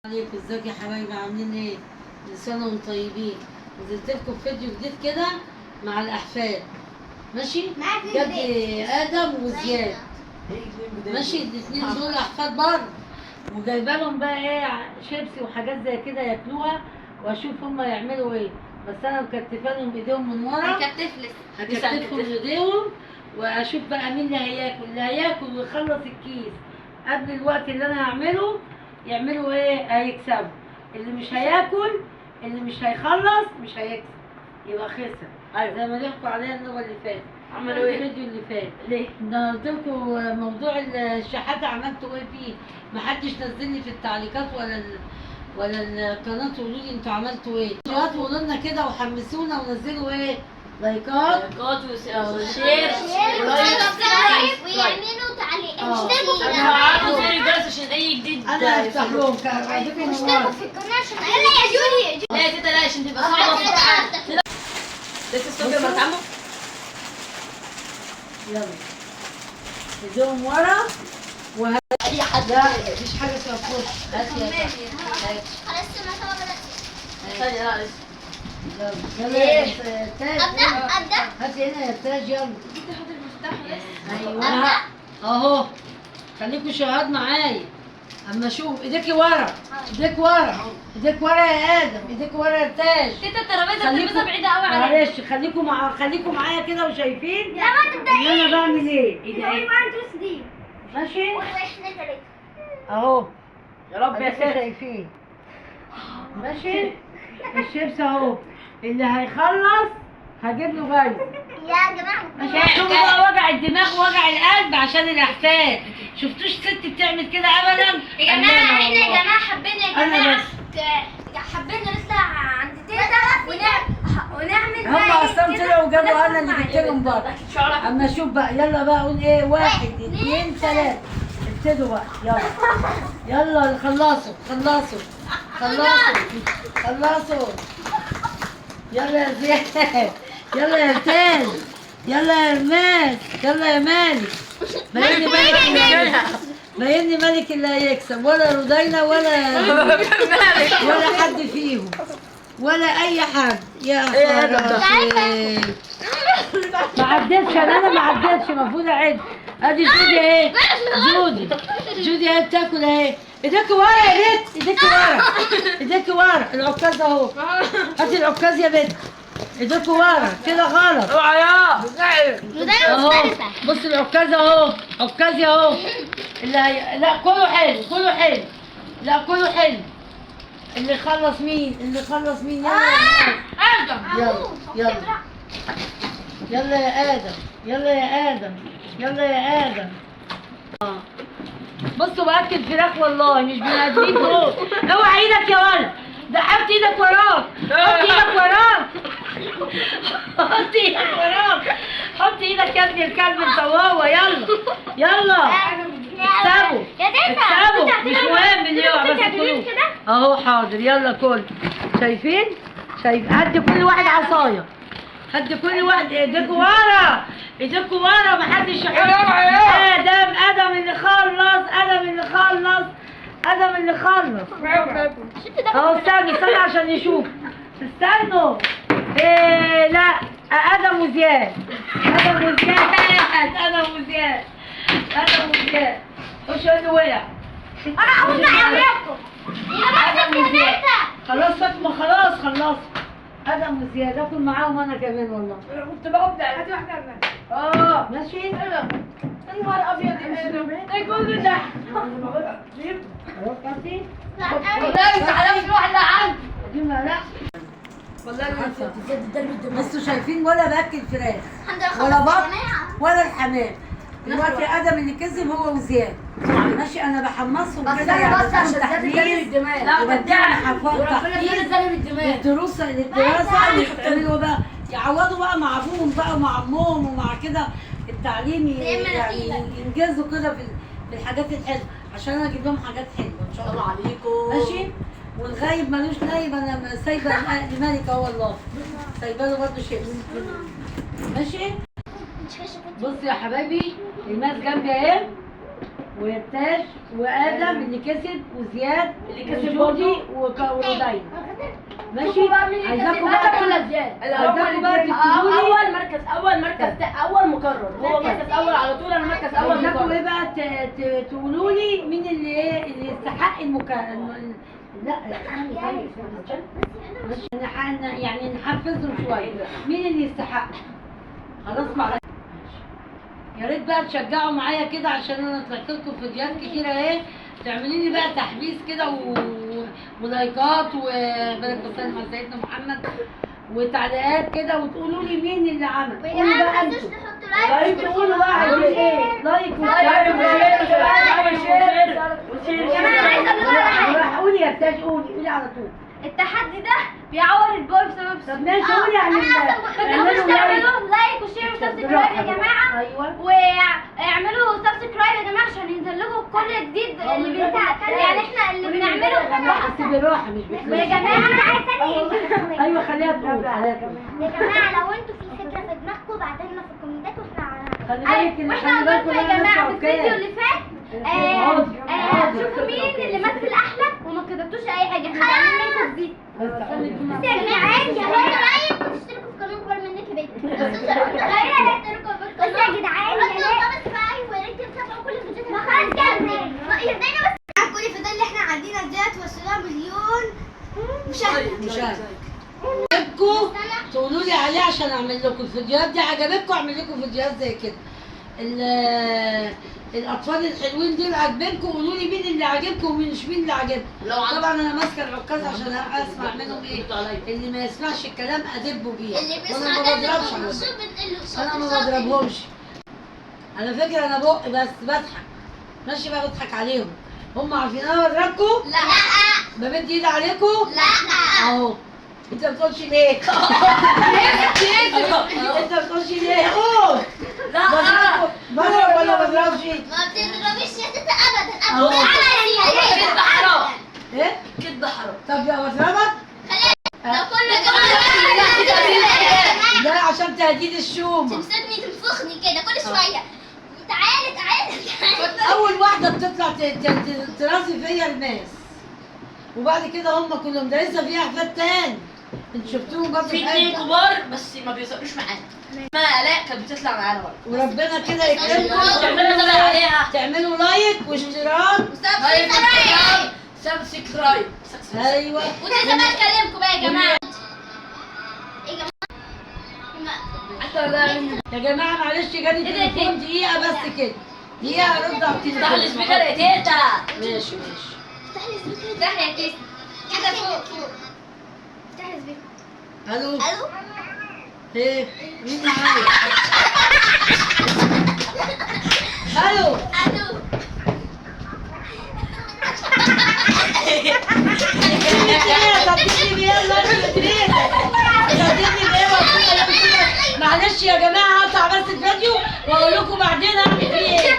عليكم، ازيك يا حبايبي؟ عاملين ايه؟ كل سنه وانتم طيبين. نزلت لكم فيديو جديد كده مع الاحفاد، ماشي؟ جد ادم وزياد، ماشي؟ الاثنين دول احفاد بعض، وجايبه لهم بقى ايه، شيبسي وحاجات زي كده ياكلوها، واشوف هم يعملوا ايه. بس انا مكتفه لهم ايديهم من ورا، هكتفهم ايديهم، واشوف بقى مين اللي هياكل. اللي هياكل ويخلص الكيس قبل الوقت اللي انا هعمله يعملوا ايه؟ هيكسبوا. اللي مش هياكل، اللي مش هيخلص مش هيكسب، يبقى خسر. ايوه زي ما ضحكوا عليا النوبه اللي فاتت. عملوا ايه؟ الفيديو اللي فات ليه؟ ده قلت لكم موضوع الشحاته عملتوا ايه فيه؟ محدش نزل لي في التعليقات ولا القناه تقولوا لي انتوا عملتوا ايه. فيديوهات وقولوا لنا كده وحمسونا ونزلوا ايه؟ لايكات وشير ويعملوا تعليق اه. اشتركوا في انا هعمل القناة. زي الجرس عشان اي جديد انا هفتح لهم كده اشتركوا في القناة عشان يلا يا جولي. لا يا تيتا لا عشان تبقى صعبة لسه الصبح ما تعمل يلا ايديهم ورا وهات. اي حد لا مفيش حاجه اسمها فرش. هات يا هات. خلاص المسابقة بدأت. ثانية لا لسه يلا يا تاج. أبدأ. هات هنا يا تاج، يلا. أبدأ. ايوه اهو. خليكوا شهاد معايا اما اشوف. ايديكي ورا، ايديك ورا، ايديك ورا يا ادم، ايديك ورا يا تاج. تيتا الترابيزة بعيدة قوي عليا. معلش خليكوا معايا كده وشايفين لا ما تبدأ. ان انا بعمل ايه. ايه ده ايه؟ ماشي واحنا ثلاثة. اهو. يا رب يا اديكوا ساتر. شايفين، ماشي؟ الشيبس اهو. اللي هيخلص هجيب له جايزه. يا جماعة. مش شوفوا بقى وجع الدماغ ووجع القلب عشان الاحفاد. شفتوش ست بتعمل كده ابدا؟ يا جماعة احنا يا جماعة حبينا يا أنا جماعة بس. حبينا نطلع عند تيتا ونعمل هم اصلا طلعوا وجابوا انا اللي جبت لهم بره. اما اشوف بقى. يلا بقى اقول ايه؟ 1 2 3. ابتدوا بقى. يلا يلا خلصوا خلصوا خلصوا. يلا يا زياد، يلا يا تاج، يلا يا ماس، يلا يا مالك. باينني مالك اللي هيكسب، ولا رودينا ولا حد فيهم، ولا اي حد. يا خراشي. ما عدتش انا ما عدتش، المفروض اعد. ادي جودي اهي، جودي اهي بتاكل اهي. ايديك ورا يا بنت، ايديك ورا. العكاز اهو، هاتي العكاز يا بنت. ايديك ورا كده غلط. اوعى يا اهو بص العكاز اهو، عكازي اهو. لا كله حلو، لا كله حلو. اللي يخلص مين؟ يلا يلا يا ادم، يلا يا ادم. بصوا باكل فراخ والله مش بني ادمين دول. اوعى ايدك يا ولد، ده حط ايدك وراك، حط ايدك يا ابن الكلب انت وهو. يلا اكسبوا مش مهم اللي يقع بس كلوا اهو. حاضر يلا كل. شايفين هدي كل واحد عصايه، هدي كل واحد. ايديكوا ورا محدش يحط. ادم اللي خلص اهو. استنوا عشان نشوف. استنوا. إيه لا ادم وزياد. خش اللي وقع. انا هقول عليكم. خلاص فاطمه خلاص. ادم وزياد اكل معاهم انا كمان والله. كنت ببدأ هاتي واحدة كمان. ماشي. يا نهار ابيض ايه كل ده؟ خلاص كاتي. والله انت حلفت واحدة عندي. دي لا والله بصوا شايفين، ولا باكل فراخ الحمد لله ولا خلصت بط يا جماعة. ولا الحمام. دلوقتي ادم اللي كذب هو وزياد، ماشي؟ انا بحمصهم كده يعني عشان زاد الدماغ. لا بدعي وربنا زاد الدماغ. للدراسه اللي يعملوا بقى، يعوضوا بقى مع ابوهم بقى ومع امهم ومع كده التعليم، يعني ينجزوا كده في الحاجات الحلوه، عشان انا اجيب لهم حاجات حلوه ان شاء الله. عليكم ماشي. والغايب ملوش نايب. انا سايبه لمالك اهو والله، سايبه له برضه شيبس. ماشي. بصوا يا حبايبي، الماس جنبي اهي. ويتاش وادم اللي كسب وزياد اللي كسب وجودي برضه. ودايما. ماشي. شوفوا بقى مين اللي عايزاكم كسب. بقى ولا زياد. عايزاكم بقى تكتبوا لي اول مركز اول مقرر. هو مركز اول على طول، انا مركز اول عايزاكم مقرر. ايه بقى تقولوا لي مين اللي ايه اللي يستحق لا يعني نحفزهم شويه. مين اللي يستحق؟ خلاص معلش. يا ريت بقى تشجعوا معايا كده عشان انا طلعت لكم فيديوهات كتيره اهي. تعملوا لي بقى تحفيز كده ولايكات وبارك الله مع سيدنا محمد وتعليقات كده وتقولوا لي مين اللي عمل. قولوا بقى انتوا. لايك تقولوا بقى عايزين ايه؟ لايك قولي يا بتاج قولي على طول. التحدي ده بيعور البول بسبب طب ماشي قولي يعني تعملوا لايك وشير وسبسكرايب يا جماعه. ايوه. واعملوا سبسكرايب يا جماعه عشان ينزل لكم كل جديد اللي يعني احنا اللي بنعمله. بس بالراحه مش بكده يا جماعه ايوه خليها تقول يا جماعه لو انتوا في فكره في دماغكم ابعتوا لنا في الكومنتات واحنا خلي بالك واحنا قلنا يا جماعه في الفيديو اللي فات شوفوا مين اللي مثل احلى وما كتبتوش اي حاجه. احنا عاملين منكم دي بس يا جدعان يا لايك وتشتركوا في قناه اكبر منك يا بنت. بس يا جدعان ويا ريت تتابعوا كل الفيديوهات. ما خلاص كده يرضينا بس كل الفيديوهات اللي احنا عندنا ديت وصلنا مليون مشاهده. عجبكم تقولوا لي عليه عشان اعمل لكم الفيديوهات دي. عجبتكم اعمل لكم فيديوهات زي كده. الاطفال الحلوين دول عاجبينكم قولوا لي مين اللي عاجبكم ومين مش مين اللي عاجبكم. طبعا انا ماسكه العكاز عشان اسمع منهم ايه. اللي ما يسمعش الكلام ادبه بيه. وانا ما بضربش على فكرة. انا ما بضربهمش على فكره. انا بق بس بضحك ماشي بقى بضحك عليهم. هم عارفين انا بضربكم؟ لا بمد ايدي عليكم؟ لا اهو. انت بتقولش ليه؟ انت بتقولش ليه؟ قول. لا بضرب ولا ما بضربش؟ ما بتضربيش يا تيتا ابدا أهو. كده حرام. ايه؟ كده حرام. طب يا بضربك؟ لو كل ده عشان تهديد الشوم. تمسكني تنفخني كده كل شويه. تعالي اول واحده بتطلع ترازي فيا الناس وبعد كده هم كلهم ده لسه في احفاد تاني. انتوا شفتوهم برضه في اتنين كبار بس ما بيصقروش معانا. ما الاء كانت بتطلع معانا برضه. وربنا كده يكرمكم. تعملوا تابع عليها. تعملوا لايك واشتراك. سبسكرايب. ايوه. ولسه بقى اكلمكم بقى يا جماعه. يا جماعه معلش جالي تليفون دقيقه بس كده. دقيقه ارد على التليفون. افتح السبيكر يا تيتا. ماشي. افتح لي السبيكر. افتح يا كيس كده فوق. افتح لي السبيكر. الو. الو. ايه مين معايا؟ الو. الو. معلش يا جماعه هقطع بس الفيديو واقول لكم بعدين اعمل فيه ايه.